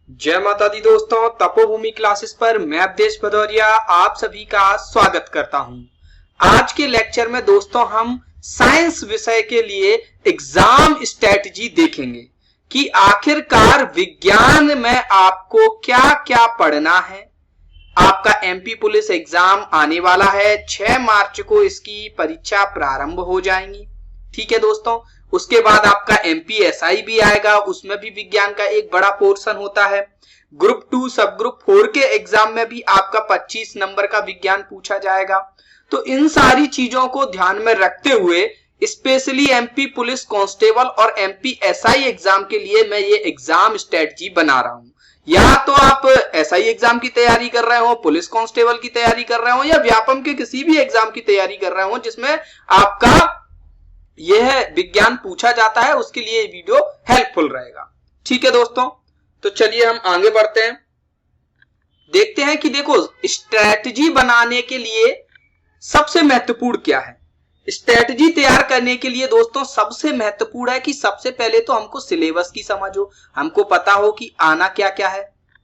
जय माता दी दोस्तों, तपोभूमि क्लासेस पर मैं अवधेश भदौरिया आप सभी का स्वागत करता हूं। आज के लेक्चर में दोस्तों हम साइंस विषय के लिए एग्जाम स्ट्रेटजी देखेंगे कि आखिरकार विज्ञान में आपको क्या क्या पढ़ना है। आपका एमपी पुलिस एग्जाम आने वाला है, 6 मार्च को इसकी परीक्षा प्रारंभ हो जाएंगी। ठीक है दोस्तों, उसके बाद आपका एमपीएसआई भी आएगा, उसमें भी विज्ञान का एक बड़ा पोर्शन होता है। ग्रुप 2 सब ग्रुप 4 के एग्जाम में भी आपका 25 नंबर का विज्ञान पूछा जाएगा। तो इन सारी चीजों को ध्यान में रखते हुए स्पेशली एमपी पुलिस कांस्टेबल और एमपीएसआई एग्जाम के लिए मैं ये एग्जाम स्ट्रेटजी बना रहा हूं। या तो आप एसआई एग्जाम की तैयारी कर रहे हो, पुलिस कांस्टेबल की तैयारी कर रहे हो, या व्यापम के किसी भी एग्जाम की तैयारी कर रहे हो जिसमें आपका यह विज्ञान पूछा जाता है, उसके लिए वीडियो हेल्पफुल रहेगा। ठीक है दोस्तों, तो चलिए हम आगे बढ़ते हैं। देखते हैं कि देखो स्ट्रैटेजी बनाने के लिए सबसे महत्वपूर्ण क्या है। स्ट्रैटेजी तैयार करने के लिए दोस्तों सबसे महत्वपूर्ण है कि सबसे पहले तो हमको सिलेबस की समझ हो, हमको पता हो कि आना क्या क्या है,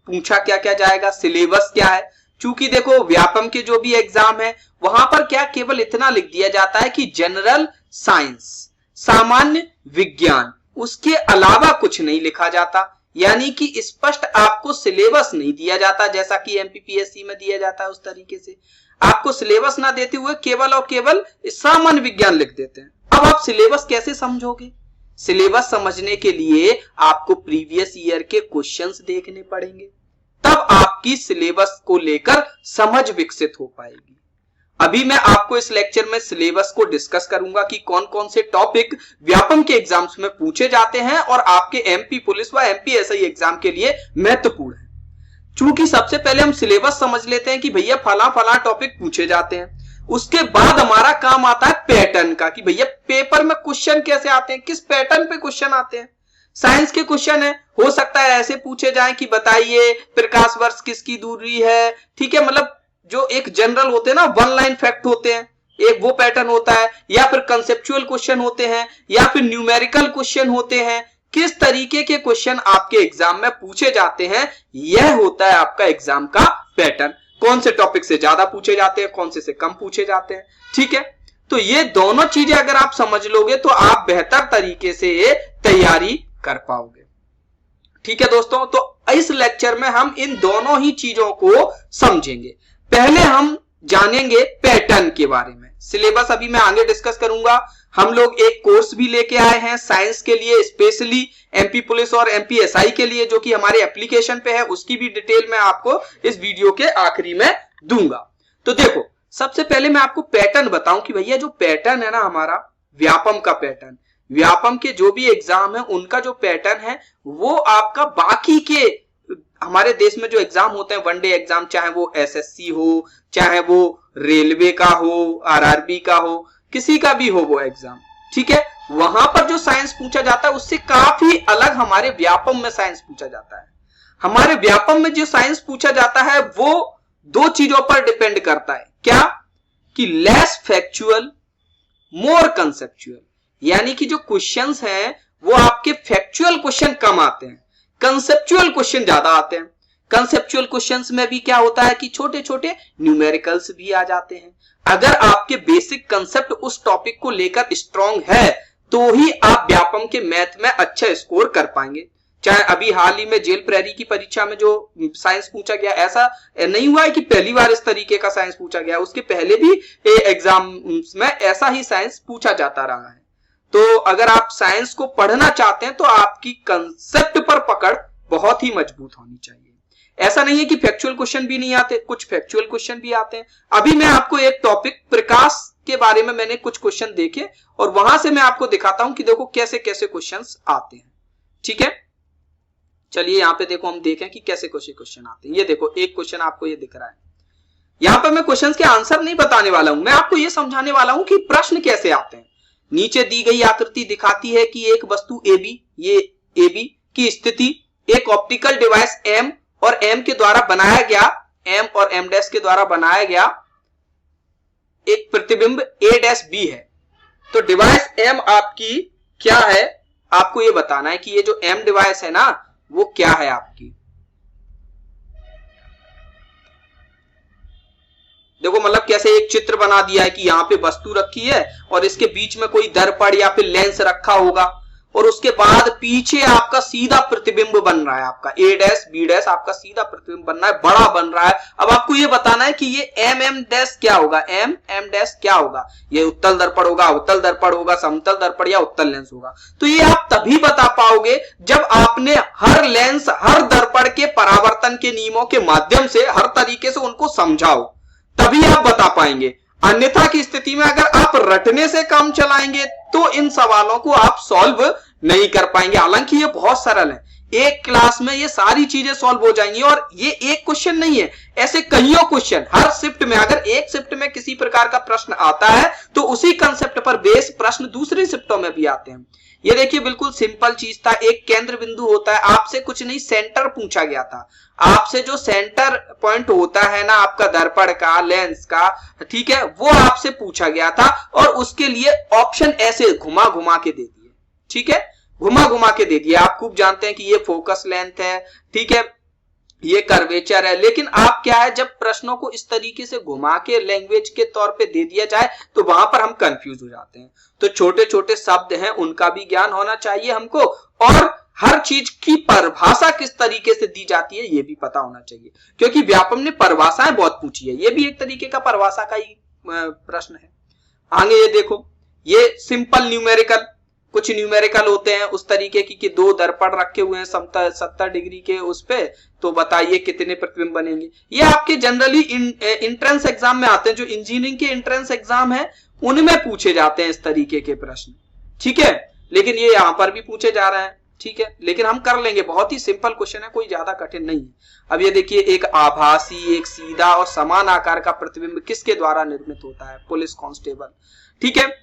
पूछा क्या क्या जाएगा, सिलेबस क्या है। चूंकि देखो व्यापम के जो भी एग्जाम है वहां पर क्या केवल इतना लिख दिया जाता है कि जनरल साइंस, सामान्य विज्ञान, उसके अलावा कुछ नहीं लिखा जाता। यानी कि स्पष्ट आपको सिलेबस नहीं दिया जाता जैसा कि एमपीपीएससी में दिया जाता है। उस तरीके से आपको सिलेबस ना देते हुए केवल और केवल सामान्य विज्ञान लिख देते हैं। अब आप सिलेबस कैसे समझोगे? सिलेबस समझने के लिए आपको प्रीवियस ईयर के क्वेश्चंस देखने पड़ेंगे, तब आपकी सिलेबस को लेकर समझ विकसित हो पाएगी। अभी मैं आपको इस लेक्चर में सिलेबस को डिस्कस करूंगा कि कौन कौन से टॉपिक व्यापम के एग्जाम्स में पूछे जाते हैं और आपके एमपी पुलिस व एमपीएसआई एग्जाम के लिए महत्वपूर्ण है। चूंकि सबसे पहले हम सिलेबस समझ लेते हैं कि भैया फला फला टॉपिक पूछे जाते हैं, उसके बाद हमारा काम आता है पैटर्न का कि भैया पेपर में क्वेश्चन कैसे आते हैं, किस पैटर्न पे क्वेश्चन आते हैं। साइंस के क्वेश्चन है, हो सकता है ऐसे पूछे जाए कि बताइए प्रकाश वर्ष किसकी दूरी है। ठीक है, मतलब जो एक जनरल होते हैं ना, वन लाइन फैक्ट होते हैं, एक वो पैटर्न होता है, या फिर कंसेप्चुअल क्वेश्चन होते हैं, या फिर न्यूमेरिकल क्वेश्चन होते हैं। किस तरीके के क्वेश्चन आपके एग्जाम में पूछे जाते हैं, यह होता है आपका एग्जाम का पैटर्न। कौन से टॉपिक से ज्यादा पूछे जाते हैं, कौन से कम पूछे जाते हैं। ठीक है, तो ये दोनों चीजें अगर आप समझ लोगे तो आप बेहतर तरीके से तैयारी कर पाओगे। ठीक है दोस्तों, तो इस लेक्चर में हम इन दोनों ही चीजों को समझेंगे। पहले हम जानेंगे पैटर्न के बारे में। सिलेबस अभी मैं आगे डिस्कस करूंगा। हम लोग एक कोर्स भी लेके आए हैं साइंस के लिए, स्पेशली एमपी पुलिस और एमपीएसआई के लिए, जो कि हमारे एप्लीकेशन पे है। उसकी भी डिटेल मैं आपको इस वीडियो के आखिरी में दूंगा। तो देखो सबसे पहले मैं आपको पैटर्न बताऊं कि भैया जो पैटर्न है ना हमारा व्यापम का पैटर्न, व्यापम के जो भी एग्जाम है उनका जो पैटर्न है वो आपका बाकी के हमारे देश में जो एग्जाम होते हैं वनडे एग्जाम, चाहे वो एसएससी हो, चाहे वो रेलवे का हो, आरआरबी का हो, किसी का भी हो वो एग्जाम। ठीक है, वहां पर जो साइंस पूछा जाता है उससे काफी अलग हमारे व्यापम में साइंस पूछा जाता है। हमारे व्यापम में जो साइंस पूछा जाता है वो दो चीजों पर डिपेंड करता है। क्या कि लेस फैक्चुअल मोर कंसेप्चुअल, यानी कि जो क्वेश्चंस हैं वो आपके फैक्चुअल क्वेश्चन कम आते हैं, कंसेप्चुअल क्वेश्चन ज्यादा आते हैं। कंसेप्चुअल क्वेश्चंस में भी क्या होता है कि छोटे छोटे न्यूमेरिकल्स भी आ जाते हैं। अगर आपके बेसिक कंसेप्ट उस टॉपिक को लेकर स्ट्रांग है तो ही आप व्यापम के मैथ में अच्छा स्कोर कर पाएंगे। चाहे अभी हाल ही में जेल प्रेरी की परीक्षा में जो साइंस पूछा गया, ऐसा नहीं हुआ है कि पहली बार इस तरीके का साइंस पूछा गया, उसके पहले भी एग्जाम में ऐसा ही साइंस पूछा जाता रहा है। तो अगर आप साइंस को पढ़ना चाहते हैं तो आपकी कंसेप्ट पर पकड़ बहुत ही मजबूत होनी चाहिए। ऐसा नहीं है कि फैक्चुअल क्वेश्चन भी नहीं आते, कुछ फैक्चुअल क्वेश्चन भी आते हैं। अभी मैं आपको एक टॉपिक प्रकाश के बारे में मैंने कुछ क्वेश्चन देखे और वहां से मैं आपको दिखाता हूं कि देखो कैसे कैसे क्वेश्चंस आते हैं। ठीक है, चलिए यहां पे देखो हम देखें कि कैसे कैसे क्वेश्चन आते हैं। ये देखो एक क्वेश्चन आपको ये दिख रहा है। यहां पर मैं क्वेश्चन के आंसर नहीं बताने वाला हूं, मैं आपको ये समझाने वाला हूं कि प्रश्न कैसे आते हैं। नीचे दी गई आकृति दिखाती है कि एक वस्तु AB, ये AB की स्थिति एक ऑप्टिकल डिवाइस M और M के द्वारा बनाया गया, M और M डैश के द्वारा बनाया गया एक प्रतिबिंब A डैश B है। तो डिवाइस M आपकी क्या है, आपको ये बताना है कि ये जो M डिवाइस है ना वो क्या है आपकी। देखो मतलब कैसे एक चित्र बना दिया है कि यहाँ पे वस्तु रखी है और इसके बीच में कोई दर्पण या फिर लेंस रखा होगा और उसके बाद पीछे आपका सीधा प्रतिबिंब बन रहा है, आपका ए डैश बी डैश आपका सीधा प्रतिबिंब बन रहा है, बड़ा बन रहा है। अब आपको ये बताना है कि ये एम एम डैश क्या होगा, एम एम डैश क्या होगा, ये उत्तल दर्पण होगा, अवतल दर्पण होगा, समतल दर्पण या उत्तल लेंस होगा। तो ये आप तभी बता पाओगे जब आपने हर लेंस हर दर्पण के परावर्तन के नियमों के माध्यम से हर तरीके से उनको समझाओ, तभी आप बता पाएंगे। अन्यथा की स्थिति में अगर आप रटने से काम चलाएंगे तो इन सवालों को आप सॉल्व नहीं कर पाएंगे। हालांकि ये बहुत सरल है, एक क्लास में ये सारी चीजें सॉल्व हो जाएंगी और ये एक क्वेश्चन नहीं है, ऐसे कईयों क्वेश्चन हर शिफ्ट में, अगर एक शिफ्ट में किसी प्रकार का प्रश्न आता है तो उसी कंसेप्ट पर बेस प्रश्न दूसरी शिफ्टों में भी आते हैं। ये देखिए बिल्कुल सिंपल चीज था, एक केंद्र बिंदु होता है, आपसे कुछ नहीं सेंटर पूछा गया था, आपसे जो सेंटर पॉइंट होता है ना आपका दर्पण का, लेंस का, ठीक है, वो आपसे पूछा गया था और उसके लिए ऑप्शन ऐसे घुमा घुमा के दे दिए, ठीक है, घुमा घुमा के दे दिया। आप खूब जानते हैं कि ये फोकस लेंथ है, ठीक है, ये कर्वेचर है, लेकिन आप क्या है जब प्रश्नों को इस तरीके से घुमा के लैंग्वेज के तौर पे दे दिया जाए तो वहां पर हम कंफ्यूज हो जाते हैं। तो छोटे छोटे शब्द हैं उनका भी ज्ञान होना चाहिए हमको और हर चीज की परिभाषा किस तरीके से दी जाती है ये भी पता होना चाहिए, क्योंकि व्यापम ने परिभाषाएं बहुत पूछी है, ये भी एक तरीके का परिभाषा का ही प्रश्न है। आगे ये देखो, ये सिंपल न्यूमेरिकल, कुछ न्यूमेरिकल होते हैं उस तरीके की कि दो दर्पण रखे हुए हैं 70 डिग्री के उस पे, तो बताइए कितने प्रतिबिंब बनेंगे। ये आपके जनरली इंट्रेंस एग्जाम में आते हैं, जो इंजीनियरिंग के इंट्रेंस एग्जाम है उनमें पूछे जाते हैं इस तरीके के प्रश्न, ठीक है, लेकिन ये यहां पर भी पूछे जा रहे हैं, ठीक है, लेकिन हम कर लेंगे, बहुत ही सिंपल क्वेश्चन है, कोई ज्यादा कठिन नहीं है। अब ये देखिए, एक आभासी, एक सीधा और समान आकार का प्रतिबिंब किसके द्वारा निर्मित होता है, पुलिस कांस्टेबल, ठीक है।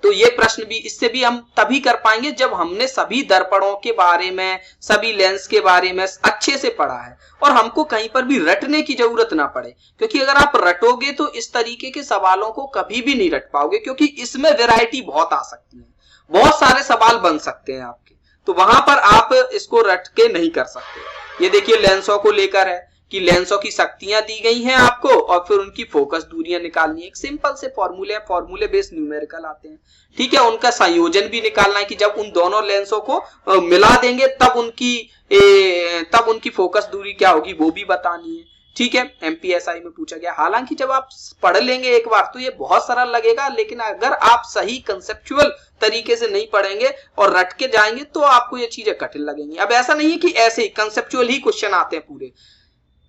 तो ये प्रश्न भी, इससे भी हम तभी कर पाएंगे जब हमने सभी दर्पणों के बारे में, सभी लेंस के बारे में अच्छे से पढ़ा है और हमको कहीं पर भी रटने की जरूरत ना पड़े, क्योंकि अगर आप रटोगे तो इस तरीके के सवालों को कभी भी नहीं रट पाओगे, क्योंकि इसमें वैरायटी बहुत आ सकती है, बहुत सारे सवाल बन सकते हैं आपके, तो वहां पर आप इसको रट के नहीं कर सकते। ये देखिए लेंसों को लेकर है कि लेंसों की शक्तियां दी गई हैं आपको और फिर उनकी फोकस दूरियां निकालनी है, एक सिंपल से फॉर्मूले, फॉर्मूले बेस्ड न्यूमेरिकल आते हैं, ठीक है, उनका संयोजन भी निकालना है कि जब उन दोनों लेंसों को मिला देंगे तब उनकी फोकस दूरी क्या होगी वो भी बतानी है, ठीक है, एमपीएसआई में पूछा गया। हालांकि जब आप पढ़ लेंगे एक बार तो ये बहुत सरल लगेगा, लेकिन अगर आप सही कंसेप्चुअल तरीके से नहीं पढ़ेंगे और रट के जाएंगे तो आपको ये चीजें कठिन लगेंगी। अब ऐसा नहीं है कि ऐसे ही कंसेप्चुअल ही क्वेश्चन आते हैं पूरे,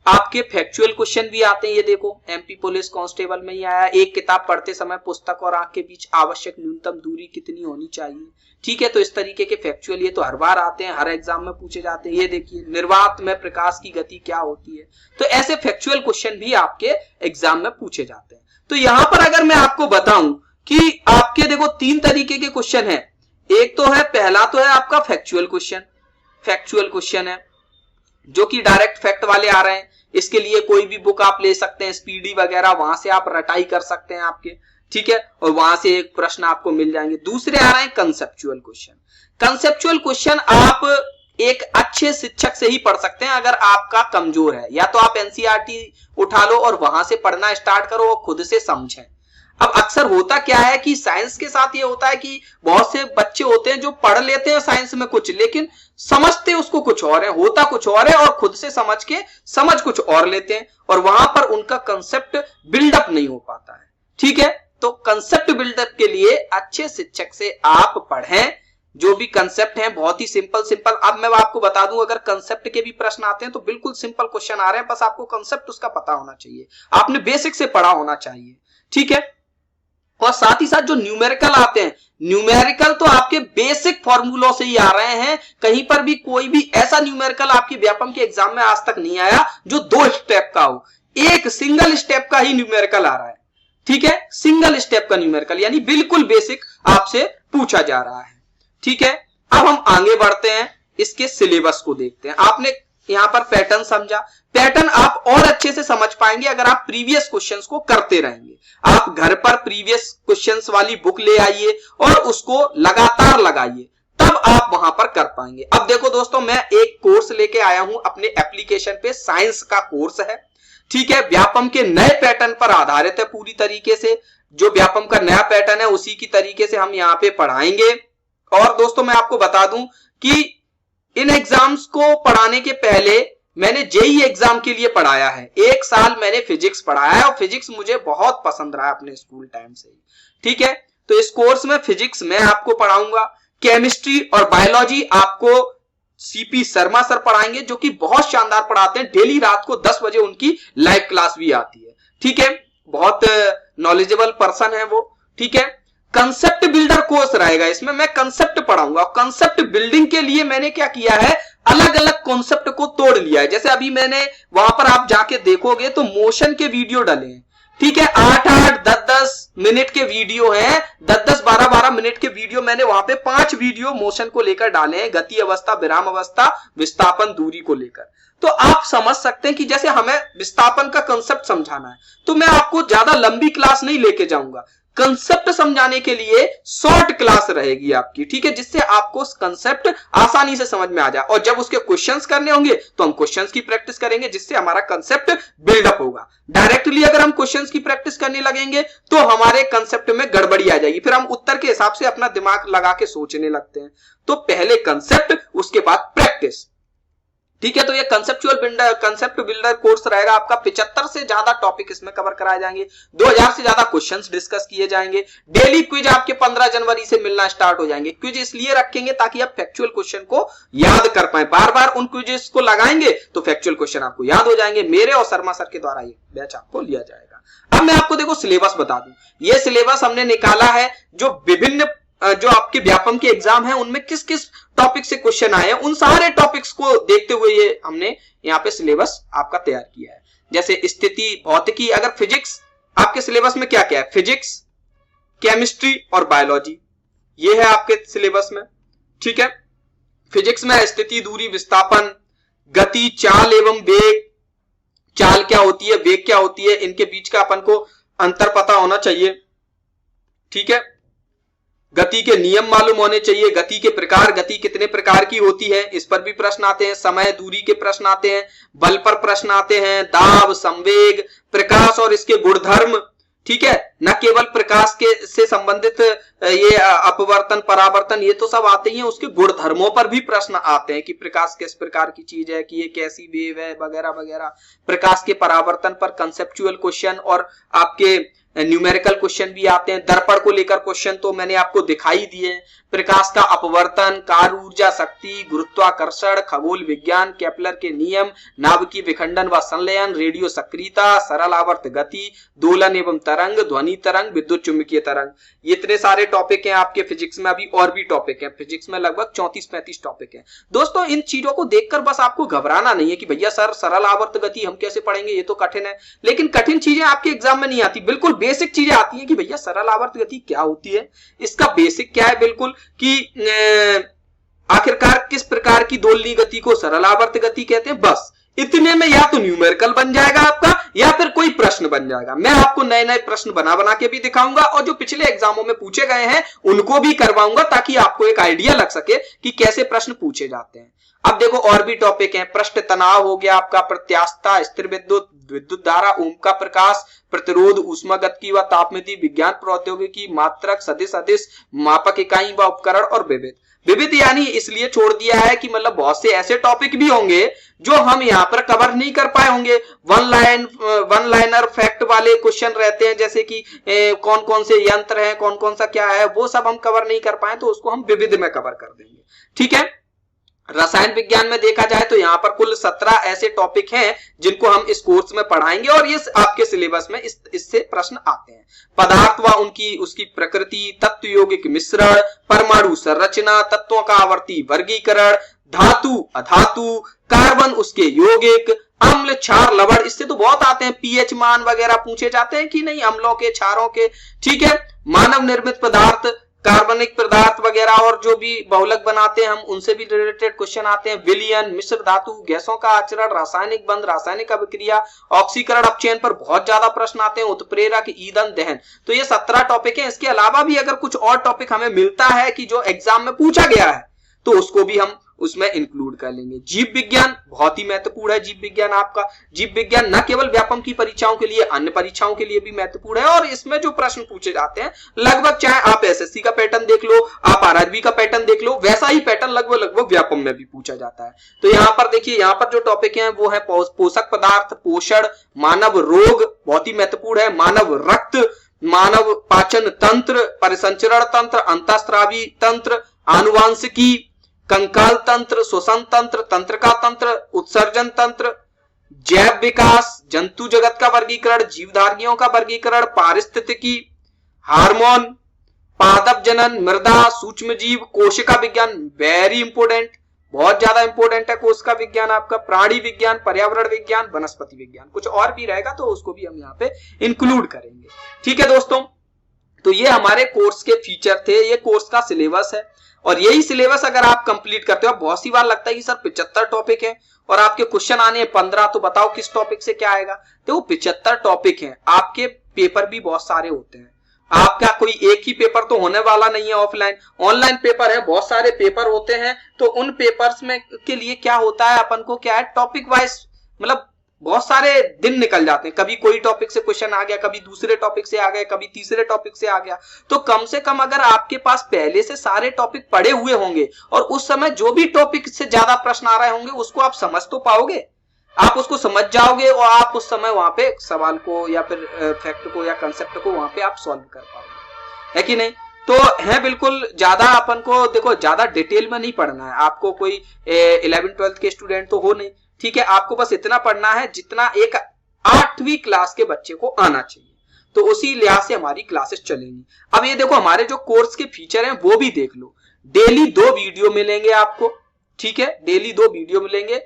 आपके फैक्चुअल क्वेश्चन भी आते हैं। ये देखो एमपी पुलिस कांस्टेबल में ही आया, एक किताब पढ़ते समय पुस्तक और आंख के बीच आवश्यक न्यूनतम दूरी कितनी होनी चाहिए, ठीक है, तो इस तरीके के फैक्चुअल ये तो हर बार आते हैं, हर एग्जाम में पूछे जाते हैं। ये देखिए निर्वात में प्रकाश की गति क्या होती है, तो ऐसे फैक्चुअल क्वेश्चन भी आपके एग्जाम में पूछे जाते हैं। तो यहां पर अगर मैं आपको बताऊं कि आपके देखो 3 तरीके के क्वेश्चन है, एक तो है, पहला तो है आपका फैक्चुअल क्वेश्चन है जो कि डायरेक्ट फैक्ट वाले आ रहे हैं, इसके लिए कोई भी बुक आप ले सकते हैं, स्पीडी वगैरह, वहां से आप रटाई कर सकते हैं आपके, ठीक है, और वहां से एक प्रश्न आपको मिल जाएंगे। दूसरे आ रहे हैं कंसेप्चुअल क्वेश्चन आप एक अच्छे शिक्षक से ही पढ़ सकते हैं अगर आपका कमजोर है, या तो आप एनसीईआरटी उठा लो और वहां से पढ़ना स्टार्ट करो और खुद से समझें। अब अक्सर होता क्या है कि साइंस के साथ ये होता है कि बहुत से बच्चे होते हैं जो पढ़ लेते हैं साइंस में कुछ, लेकिन समझते उसको कुछ और है, होता कुछ और है, और खुद से समझ के समझ कुछ और लेते हैं और वहां पर उनका कंसेप्ट बिल्डअप नहीं हो पाता है, ठीक है। तो कंसेप्ट बिल्डअप के लिए अच्छे शिक्षक से आप पढ़ें, जो भी कंसेप्ट हैं बहुत ही सिंपल। अब मैं आपको बता दूं, अगर कंसेप्ट के भी प्रश्न आते हैं तो बिल्कुल सिंपल क्वेश्चन आ रहे हैं, बस आपको कंसेप्ट उसका पता होना चाहिए, आपने बेसिक से पढ़ा होना चाहिए, ठीक है। और साथ ही साथ जो न्यूमेरिकल आते हैं, न्यूमेरिकल तो आपके बेसिक फॉर्मूलों से ही आ रहे हैं, कहीं पर भी कोई भी ऐसा न्यूमेरिकल आपकी व्यापम के एग्जाम में आज तक नहीं आया जो 2 स्टेप का हो, एक सिंगल स्टेप का ही न्यूमेरिकल आ रहा है, ठीक है, सिंगल स्टेप का न्यूमेरिकल, यानी बिल्कुल बेसिक आपसे पूछा जा रहा है, ठीक है। अब हम आगे बढ़ते हैं, इसके सिलेबस को देखते हैं। आपने यहां पर पैटर्न समझा, पैटर्न आप और अच्छे से समझ पाएंगे अगर आप प्रीवियस क्वेश्चंस को करते रहेंगे। आप घर पर प्रीवियस क्वेश्चंस वाली बुक ले आइए और उसको लगातार लगाइए, तब आप वहां पर कर पाएंगे। अब देखो दोस्तों, मैं एक कोर्स लेके आया हूं अपने एप्लीकेशन पे, साइंस का कोर्स है, ठीक है, व्यापम के नए पैटर्न पर आधारित है पूरी तरीके से। जो व्यापम का नया पैटर्न है उसी की तरीके से हम यहाँ पे पढ़ाएंगे। और दोस्तों मैं आपको बता दूं कि इन एग्जाम्स को पढ़ाने के पहले मैंने जेईई एग्जाम के लिए पढ़ाया है। 1 साल मैंने फिजिक्स पढ़ाया है और फिजिक्स मुझे बहुत पसंद रहा अपने स्कूल टाइम से ही। ठीक है, तो इस कोर्स में फिजिक्स मैं आपको पढ़ाऊंगा, केमिस्ट्री और बायोलॉजी आपको सीपी शर्मा सर पढ़ाएंगे, जो कि बहुत शानदार पढ़ाते हैं। डेली रात को 10 बजे उनकी लाइव क्लास भी आती है। ठीक है, बहुत नॉलेजेबल पर्सन है वो। ठीक है, कंसेप्ट बिल्डर कोर्स रहेगा, इसमें मैं कंसेप्ट पढ़ाऊंगा। कंसेप्ट बिल्डिंग के लिए मैंने क्या किया है, अलग अलग कॉन्सेप्ट को तोड़ लिया है। जैसे अभी मैंने वहां पर आप जाके देखोगे तो मोशन के वीडियो डाले हैं। ठीक है, 8-8, 10-10 मिनट के वीडियो हैं, 10-10, 12-12 मिनट के वीडियो मैंने वहां पे 5 वीडियो मोशन को लेकर डाले हैं, गति अवस्था, विराम अवस्था, विस्थापन, दूरी को लेकर। तो आप समझ सकते हैं कि जैसे हमें विस्थापन का कंसेप्ट समझाना है तो मैं आपको ज्यादा लंबी क्लास नहीं लेके जाऊंगा। कंसेप्ट समझाने के लिए शॉर्ट क्लास रहेगी आपकी। ठीक है, जिससे आपको कंसेप्ट आसानी से समझ में आ जाए। और जब उसके क्वेश्चंस करने होंगे तो हम क्वेश्चंस की प्रैक्टिस करेंगे, जिससे हमारा कंसेप्ट बिल्डअप होगा। डायरेक्टली अगर हम क्वेश्चंस की प्रैक्टिस करने लगेंगे तो हमारे कंसेप्ट में गड़बड़ी आ जाएगी, फिर हम उत्तर के हिसाब से अपना दिमाग लगा के सोचने लगते हैं। तो पहले कंसेप्ट, उसके बाद प्रैक्टिस। ठीक है, तो ये कंसेप्ट बिल्डर कोर्स रहेगा आपका। 75 से ज्यादा टॉपिक इसमें कवर कराए जाएंगे, 2000 से ज्यादा क्वेश्चंस डिस्कस किए जाएंगे। डेली क्विज आपके 15 जनवरी से मिलना स्टार्ट हो जाएंगे। क्विज इसलिए रखेंगे ताकि आप फैक्चुअल क्वेश्चन को याद कर पाए। बार बार उन क्विजेस को लगाएंगे तो फैक्चुअल क्वेश्चन आपको याद हो जाएंगे। मेरे और शर्मा सर के द्वारा ये बैच आपको लिया जाएगा। अब मैं आपको देखो सिलेबस बता दूं। ये सिलेबस हमने निकाला है जो विभिन्न जो आपके व्यापम के एग्जाम है उनमें किस किस टॉपिक से क्वेश्चन आए हैं, उन सारे टॉपिक्स को देखते हुए ये हमने यहाँ पे सिलेबस आपका तैयार किया है। जैसे स्थिति, भौतिकी, अगर फिजिक्स आपके सिलेबस में क्या क्या है, फिजिक्स, केमिस्ट्री और बायोलॉजी, ये है आपके सिलेबस में। ठीक है, फिजिक्स में स्थिति, दूरी, विस्थापन, गति, चाल एवं वेग। चाल क्या होती है, वेग क्या होती है, इनके बीच का अपन को अंतर पता होना चाहिए। ठीक है, गति के नियम मालूम होने चाहिए, गति के प्रकार, गति कितने प्रकार की होती है, इस पर भी प्रश्न आते हैं। समय, दूरी के प्रश्न आते हैं, बल पर प्रश्न आते हैं, दाब, संवेग, प्रकाश और इसके गुणधर्म। ठीक है, न केवल प्रकाश के से संबंधित ये अपवर्तन, परावर्तन, ये तो सब आते ही हैं, उसके गुणधर्मों पर भी प्रश्न आते हैं कि प्रकाश किस प्रकार की चीज है, कि ये कैसी वेव है, वगैरह वगैरह। प्रकाश के परावर्तन पर कंसेप्चुअल क्वेश्चन और आपके न्यूमेरिकल क्वेश्चन भी आते हैं। दर्पण को लेकर क्वेश्चन तो मैंने आपको दिखाई दिए। प्रकाश का अपवर्तन, कार्य ऊर्जा, शक्ति, गुरुत्वाकर्षण, खगोल विज्ञान, केपलर के नियम, नाभिकीय विखंडन व संलयन, रेडियो सक्रियता, सरल आवर्त गति, दोलन एवं तरंग, ध्वनि तरंग, विद्युत चुंबकीय तरंग, ये इतने सारे टॉपिक हैं आपके फिजिक्स में। अभी और भी टॉपिक हैं, फिजिक्स में लगभग 34-35 टॉपिक हैं। दोस्तों इन चीजों को देखकर बस आपको घबराना नहीं है कि भैया सर सरल आवर्त गति हम कैसे पढ़ेंगे, ये तो कठिन है। लेकिन कठिन चीजें आपके एग्जाम में नहीं आती, बिल्कुल बेसिक चीजें आती हैं कि भैया सरल आवर्त गति क्या होती है, इसका बेसिक क्या है, बिल्कुल कि आखिरकार किस प्रकार की दोलनीय गति को सरल आवर्त गति कहते हैं। बस इतने में या तो न्यूमेरिकल बन जाएगा आपका या फिर कोई प्रश्न बन जाएगा। मैं आपको नए नए प्रश्न बना बना के भी दिखाऊंगा और जो पिछले एग्जामों में पूछे गए हैं उनको भी करवाऊंगा, ताकि आपको एक आइडिया लग सके कि कैसे प्रश्न पूछे जाते हैं। अब देखो और भी टॉपिक हैं। पृष्ठ तनाव हो गया आपका, प्रत्यास्थता, स्थिर विद्युत, विद्युत धारा, ओम का प्रकाश, प्रतिरोध, ऊष्मागतिकी व तापमिति, विज्ञान प्रौद्योगिकी, मात्रक, सदिश, अदिश, मापक इकाई व उपकरण और विविध। विविध यानी इसलिए छोड़ दिया है कि मतलब बहुत से ऐसे टॉपिक भी होंगे जो हम यहाँ पर कवर नहीं कर पाए होंगे। वन लाइनर फैक्ट वाले क्वेश्चन रहते हैं, जैसे कि कौन कौन से यंत्र हैं, कौन कौन सा क्या है, वो सब हम कवर नहीं कर पाए तो उसको हम विविध में कवर कर देंगे। ठीक है, रसायन विज्ञान में देखा जाए तो यहाँ पर कुल 17 ऐसे टॉपिक हैं जिनको हम इस कोर्स में पढ़ाएंगे और ये आपके सिलेबस में इससे प्रश्न आते हैं। पदार्थ व उसकी प्रकृति, तत्व यौगिक मिश्रण, परमाणु संरचना, तत्वों का आवर्ती वर्गीकरण, धातु अधातु, कार्बन उसके यौगिक, अम्ल, क्षार, लवण, इससे तो बहुत आते हैं। पीएच मान वगैरह पूछे जाते हैं कि नहीं, अम्लों के, क्षारों के। ठीक है, मानव निर्मित पदार्थ, कार्बनिक पदार्थ वगैरह और जो भी बहुलक बनाते हैं हम उनसे भी रिलेटेड क्वेश्चन आते हैं। विलयन, मिश्र धातु, गैसों का आचरण, रासायनिक बंध, रासायनिक अभिक्रिया, ऑक्सीकरण अपचयन पर बहुत ज्यादा प्रश्न आते हैं। उत्प्रेरक, ईंधन दहन। तो ये 17 टॉपिक हैं। इसके अलावा भी अगर कुछ और टॉपिक हमें मिलता है कि जो एग्जाम में पूछा गया है तो उसको भी हम उसमें इंक्लूड कर लेंगे। जीव विज्ञान बहुत ही महत्वपूर्ण है। जीव विज्ञान आपका, जीव विज्ञान न केवल व्यापम की परीक्षाओं के लिए, अन्य परीक्षाओं के लिए भी महत्वपूर्ण है। और इसमें जो प्रश्न पूछे जाते हैं लगभग, चाहे आप एसएससी का पैटर्न देख लो, आप आरआरबी का पैटर्न देख लो, वैसा ही पैटर्न लगभग व्यापम में भी पूछा जाता है। तो यहाँ पर देखिए, यहाँ पर जो टॉपिक है वो है पोषक पदार्थ, पोषण, मानव रोग बहुत ही महत्वपूर्ण है, मानव रक्त, मानव पाचन तंत्र, परिसंचरण तंत्र, अंतःस्रावी तंत्र, आनुवांशिकी, कंकाल तंत्र, श्वसन तंत्र, तंत्रिका तंत्र, उत्सर्जन तंत्र, जैव विकास, जंतु जगत का वर्गीकरण, जीवधारियों का वर्गीकरण, पारिस्थितिकी, हार्मोन, पादप जनन, मृदा, सूक्ष्म जीव, कोशिका विज्ञान वेरी इंपोर्टेंट, बहुत ज्यादा इंपोर्टेंट है कोशिका विज्ञान आपका, प्राणी विज्ञान, पर्यावरण विज्ञान, वनस्पति विज्ञान, कुछ और भी रहेगा तो उसको भी हम यहाँ पे इंक्लूड करेंगे। ठीक है दोस्तों, तो ये हमारे कोर्स के फीचर थे, ये कोर्स का सिलेबस है। और यही सिलेबस अगर आप कंप्लीट करते हो, बहुत सी बार लगता है कि सर 75 टॉपिक है और आपके क्वेश्चन आने हैं 15, तो बताओ किस टॉपिक से क्या आएगा। तो 75 टॉपिक हैं, आपके पेपर भी बहुत सारे होते हैं, आपका कोई एक ही पेपर तो होने वाला नहीं है ऑफलाइन, ऑनलाइन पेपर है, बहुत सारे पेपर होते हैं। तो उन पेपर्स में के लिए क्या होता है, अपन को क्या है, टॉपिक वाइज मतलब बहुत सारे दिन निकल जाते हैं, कभी कोई टॉपिक से क्वेश्चन आ गया, कभी दूसरे टॉपिक से आ गया, कभी तीसरे टॉपिक से आ गया। तो कम से कम अगर आपके पास पहले से सारे टॉपिक पढ़े हुए होंगे और उस समय जो भी टॉपिक से ज्यादा प्रश्न आ रहे होंगे उसको आप समझ तो पाओगे, आप उसको समझ जाओगे और आप उस समय वहां पे सवाल को या फिर फैक्ट को या कंसेप्ट को वहां पे आप सॉल्व कर पाओगे, है कि नहीं। तो है बिल्कुल, ज्यादा अपन को देखो ज्यादा डिटेल में नहीं पढ़ना है, आपको कोई 11th-12th के स्टूडेंट तो हो नहीं, ठीक है, आपको बस इतना पढ़ना है जितना एक 8वीं क्लास के बच्चे को आना चाहिए। तो उसी लिहाज से हमारी क्लासेस चलेंगी। अब ये देखो हमारे जो कोर्स के फीचर हैं वो भी देख लो, डेली 2 वीडियो मिलेंगे आपको, ठीक है, डेली 2 वीडियो मिलेंगे,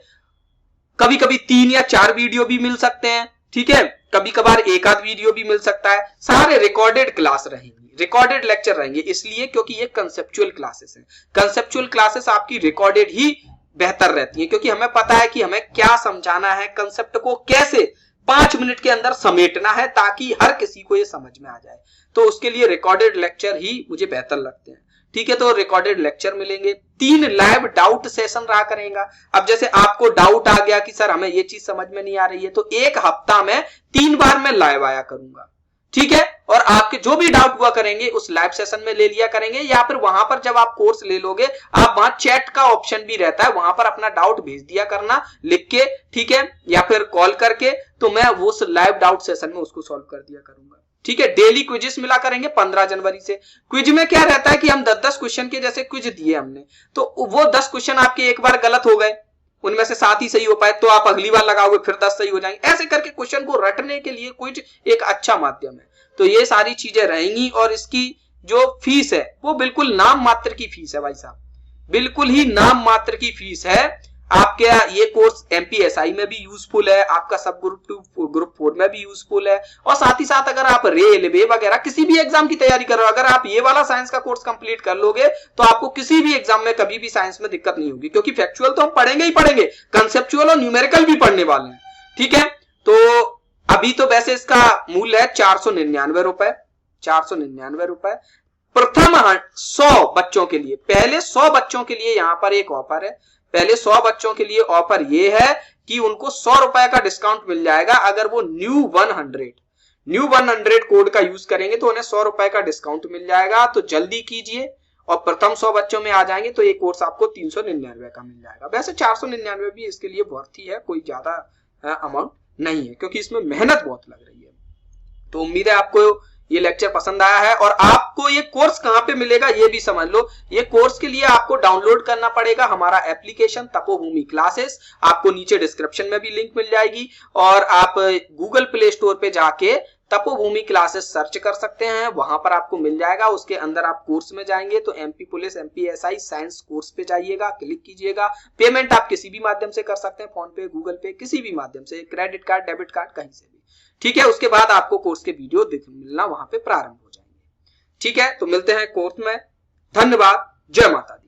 कभी कभी 3 या 4 वीडियो भी मिल सकते हैं, ठीक है, कभी कभार एक आध वीडियो भी मिल सकता है। सारे रिकॉर्डेड क्लास रहेंगी, रिकॉर्डेड लेक्चर रहेंगे, इसलिए क्योंकि ये कंसेप्चुअल क्लासेस हैं। कंसेप्चुअल क्लासेस आपकी रिकॉर्डेड ही बेहतर रहती है, क्योंकि हमें पता है कि हमें क्या समझाना है, कंसेप्ट को कैसे 5 मिनट के अंदर समेटना है ताकि हर किसी को ये समझ में आ जाए। तो उसके लिए रिकॉर्डेड लेक्चर ही मुझे बेहतर लगते हैं, ठीक है। तो रिकॉर्डेड लेक्चर मिलेंगे, 3 लाइव डाउट सेशन रहा करेगा। अब जैसे आपको डाउट आ गया कि सर हमें ये चीज समझ में नहीं आ रही है, तो एक हफ्ता में 3 बार मैं लाइव आया करूंगा, ठीक है। और आपके जो भी डाउट हुआ करेंगे उस लाइव सेशन में ले लिया करेंगे, या फिर वहां पर जब आप कोर्स ले लोगे आप वहां चैट का ऑप्शन भी रहता है, वहां पर अपना डाउट भेज दिया करना लिख के, ठीक है, या फिर कॉल करके, तो मैं वो लाइव डाउट सेशन में उसको सॉल्व कर दिया करूंगा, ठीक है। डेली क्विजेस मिला करेंगे 15 जनवरी से। क्विज में क्या रहता है कि हम 10-10 क्वेश्चन के जैसे क्विज दिए हमने, तो वो 10 क्वेश्चन आपके एक बार गलत हो गए, उनमें से 7 ही सही हो पाए, तो आप अगली बार लगाओगे फिर 10 सही हो जाएंगे। ऐसे करके क्वेश्चन को रटने के लिए क्विज एक अच्छा माध्यम है। तो ये सारी चीजें रहेंगी और इसकी जो फीस है वो बिल्कुल नाम मात्र की फीस है भाई साहब, बिल्कुल ही नाम मात्र की फीस है। आपके ये कोर्स एमपीएसआई में भी यूजफुल है, आपका सब ग्रुप 2 ग्रुप 4 में भी यूजफुल है, और साथ ही साथ अगर आप रेलवे वगैरह किसी भी एग्जाम की तैयारी कर रहे हो, अगर आप ये वाला साइंस का कोर्स कंप्लीट कर लोगे तो आपको किसी भी एग्जाम में कभी भी साइंस में दिक्कत नहीं होगी, क्योंकि फैक्चुअल तो हम पढ़ेंगे ही पढ़ेंगे, कंसेप्चुअल और न्यूमेरिकल भी पढ़ने वाले हैं, ठीक है। तो अभी तो वैसे इसका मूल्य है 499 रुपए, 499 रुपए प्रथम 100 बच्चों के लिए। पहले 100 बच्चों के लिए यहां पर एक ऑफर है, पहले 100 बच्चों के लिए ऑफर ये है कि उनको 100 रुपए का डिस्काउंट मिल जाएगा अगर वो न्यू 100 कोड का यूज करेंगे, तो उन्हें 100 रुपए का डिस्काउंट मिल जाएगा। तो जल्दी कीजिए और प्रथम 100 बच्चों में आ जाएंगे तो ये कोर्स आपको 399 का मिल जाएगा। वैसे 499 भी इसके लिए वर्थ ही है, कोई ज्यादा अमाउंट नहीं है, क्योंकि इसमें मेहनत बहुत लग रही है। तो उम्मीद है आपको ये लेक्चर पसंद आया है। और आपको ये कोर्स कहां पे मिलेगा ये भी समझ लो। ये कोर्स के लिए आपको डाउनलोड करना पड़ेगा हमारा एप्लीकेशन तपोभूमि क्लासेस, आपको नीचे डिस्क्रिप्शन में भी लिंक मिल जाएगी, और आप गूगल प्ले स्टोर पे जाके तपोभूमि क्लासेस सर्च कर सकते हैं, वहां पर आपको मिल जाएगा। उसके अंदर आप कोर्स में जाएंगे तो MP police MPSI science course पे जाइएगा, क्लिक कीजिएगा। पेमेंट आप किसी भी माध्यम से कर सकते हैं, फोन पे, गूगल पे, किसी भी माध्यम से, क्रेडिट कार्ड, डेबिट कार्ड, कहीं से भी, ठीक है। उसके बाद आपको कोर्स के वीडियो मिलना वहां पे प्रारंभ हो जाएंगे, ठीक है। तो मिलते हैं कोर्स में, धन्यवाद, जय माता दी।